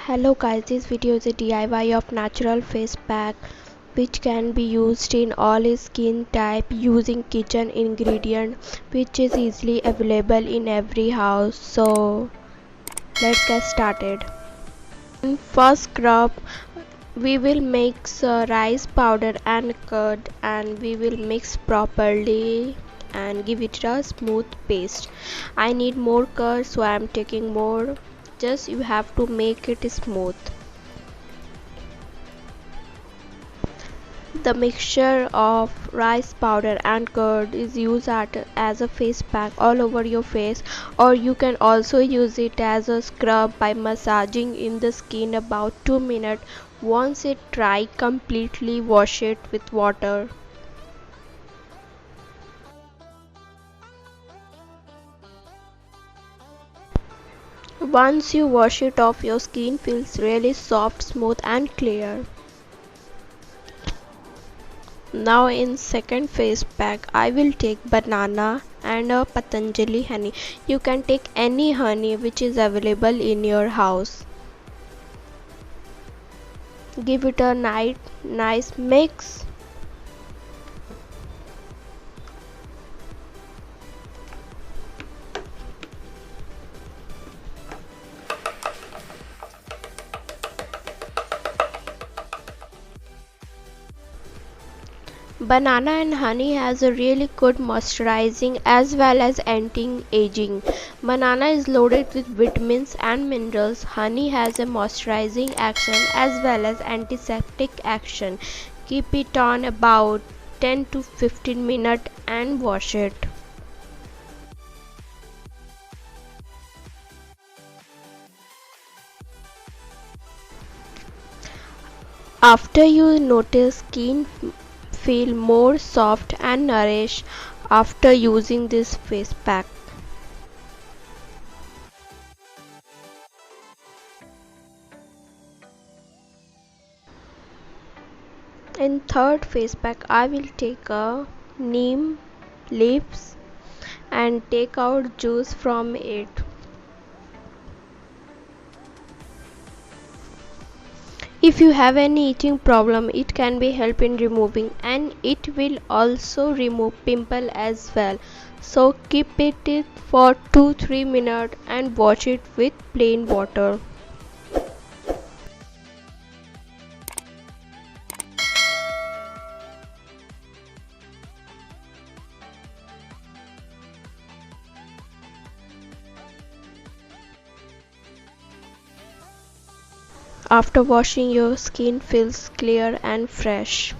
Hello guys, this video is a DIY of natural face pack which can be used in all skin type using kitchen ingredient which is easily available in every house. So let's get started. In first scrub we will mix rice powder and curd, and we will mix properly and give it a smooth paste. I need more curd, so I am taking more. Just you have to make it smooth. The mixture of rice powder and curd is used as a face pack all over your face, or you can also use it as a scrub by massaging in the skin about 2 minutes. Once it dry completely, wash it with water. Once you wash it off, your skin feels really soft, smooth and clear. Now in second face pack I will take banana and a Patanjali honey. You can take any honey which is available in your house. Give it a nice mix. Banana and honey has a really good moisturizing as well as anti-aging. Banana is loaded with vitamins and minerals. Honey has a moisturizing action as well as antiseptic action. Keep it on about 10 to 15 minutes and wash it. After you notice skin feel more soft and nourished after using this face pack. In third face pack I will take a neem leaves and take out juice from it. If you have any itching problem, it can be help in removing, and it will also remove pimple as well. So keep it for 2-3 minutes and wash it with plain water. After washing, your skin feels clear and fresh.